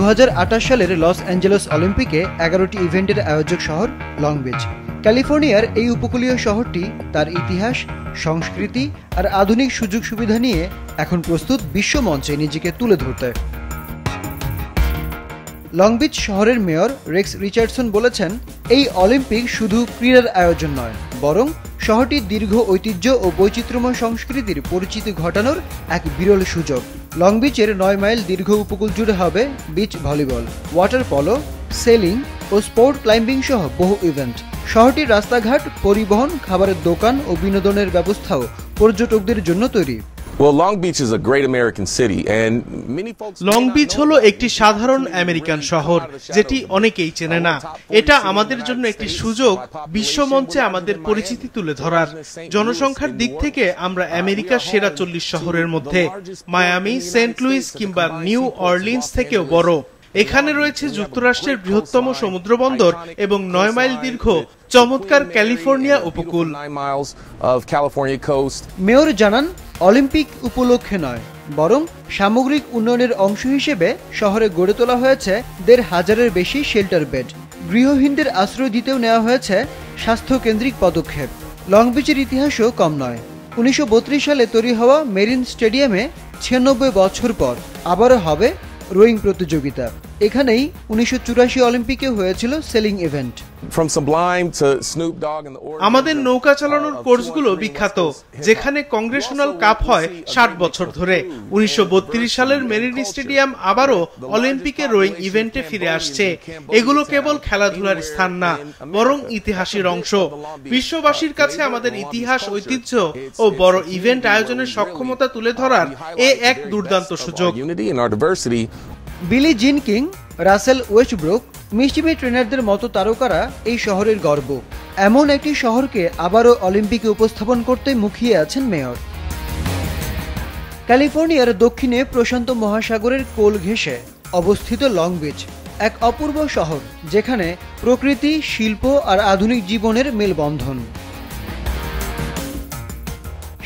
2028 সালের Los Angeles অলিম্পিকে 11টি ইভেন্টের আয়োজক শহর লং বিচ। ক্যালিফোর্নিয়ার এই উপকূলীয় শহরটি তার ইতিহাস, সংস্কৃতি আর আধুনিক সুযোগ সুবিধা নিয়ে এখন প্রস্তুত বিশ্ব মঞ্চে নিজেকে তুলে ধরতে। লং বিচ শহরের মেয়র রেক্স রিচার্ডসন বলেছেন, এই অলিম্পিক শুধু ক্রীড়ার আয়োজন নয়, বরং শহরটির দীর্ঘ ঐতিহ্য ও বৈচিত্র্যময় সংস্কৃতির পরিচিতি ঘটানোর এক বিরল সুযোগ। লং বিচের 9 মাইল দীর্ঘ উপকূল জুড়ে হবে বিচ ভলিবল, ওয়াটার পলো, সেলিং ও স্পোর্ট ক্লাইম্বিং সহ বহু ইভেন্ট। শহরটির রাস্তাঘাট, পরিবহন, খাবারের দোকান ও বিনোদনের ব্যবস্থাও পর্যটকদের জন্য তৈরি। লং বিচ হলো একটি সাধারণ আমেরিকান শহর, যেটি অনেকেই চেনে না। এটা আমাদের জন্য একটি সুযোগ বিশ্বমঞ্চে আমাদের পরিচিতি তুলে ধরার। জনসংখ্যার দিক থেকে আমরা আমেরিকার সেরা 40 শহরের মধ্যে। মায়ামি, সেন্ট লুইস কিংবা নিউ অরলিন্স থেকেও বড়। এখানে রয়েছে যুক্তরাষ্ট্রের বৃহত্তম সমুদ্র বন্দর এবং 9 মাইল দীর্ঘ চমৎকার ক্যালিফোর্নিয়া উপকূল। মেয়র জানান, অলিম্পিক উপলক্ষে নয়, বরং সামগ্রিক উন্নয়নের অংশ হিসেবে শহরে গড়ে তোলা হয়েছে 1,500-এর বেশি শেল্টার বেড। গৃহহীনদের আশ্রয় দিতেও নেওয়া হয়েছে স্বাস্থ্যকেন্দ্রিক পদক্ষেপ। লং বিচের ইতিহাসও কম নয়। 1932 সালে তৈরি হওয়া মেরিন স্টেডিয়ামে 96 বছর পর আবারও হবে রোয়িং প্রতিযোগিতা। এখানেই 1984 অলিম্পিকে হয়েছিল সেলিং ইভেন্ট। আমাদের নৌকা চালানোর কোর্সগুলো বিখ্যাত, যেখানে কংগ্রেশনাল কাপ হয় 60 বছর ধরে। 1932 সালের মেরিন স্টেডিয়াম আবারও অলিম্পিকে রোয়িং ইভেন্টে ফিরে আসছে। এগুলো কেবল খেলাধুলার স্থান না, বরং ইতিহাসের অংশ। বিশ্ববাসীর কাছে আমাদের ইতিহাস, ঐতিহ্য ও বড় ইভেন্ট আয়োজনের সক্ষমতা তুলে ধরার এক দুর্দান্ত সুযোগ। বিলি জিন কিং, রাসেল ওয়েস্টব্রুক, মিস্টিমি ট্রেনারদের মতো তারকারা এই শহরের গর্ব। এমন একটি শহরকে আবারও অলিম্পিকে উপস্থাপন করতে মুখিয়ে আছেন মেয়র। ক্যালিফোর্নিয়ার দক্ষিণে প্রশান্ত মহাসাগরের কোল ঘেঁষে অবস্থিত লং বিচ এক অপূর্ব শহর, যেখানে প্রকৃতি, শিল্প আর আধুনিক জীবনের মেলবন্ধন।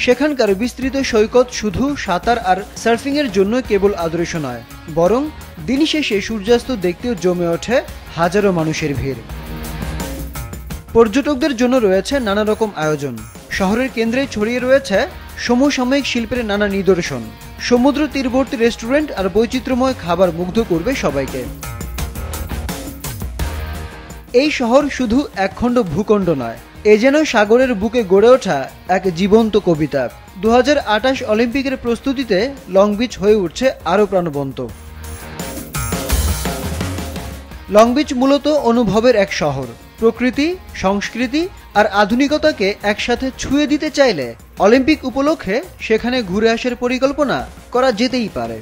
সেখানকার বিস্তৃত সৈকত শুধু সাঁতার আর সার্ফিংয়ের জন্য কেবল আদর্শ নয়, বরং দিন শেষে সূর্যাস্ত দেখতেও জমে ওঠে হাজারো মানুষের ভিড়। পর্যটকদের জন্য রয়েছে নানা রকম আয়োজন। শহরের কেন্দ্রে ছড়িয়ে রয়েছে সমসাময়িক শিল্পের নানা নিদর্শন। সমুদ্র তীরবর্তী রেস্টুরেন্ট আর বৈচিত্র্যময় খাবার মুগ্ধ করবে সবাইকে। এই শহর শুধু একখণ্ড ভূখণ্ড নয়, এ যেন সাগরের বুকে গড়ে ওঠা এক জীবন্ত কবিতা। 2028 অলিম্পিকের প্রস্তুতিতে লং বিচ হয়ে উঠছে আরও প্রাণবন্ত। লং বিচ মূলত অনুভবের এক শহর। প্রকৃতি, সংস্কৃতি আর আধুনিকতাকে একসাথে ছুঁয়ে দিতে চাইলে অলিম্পিক উপলক্ষে সেখানে ঘুরে আসার পরিকল্পনা করা যেতেই পারে।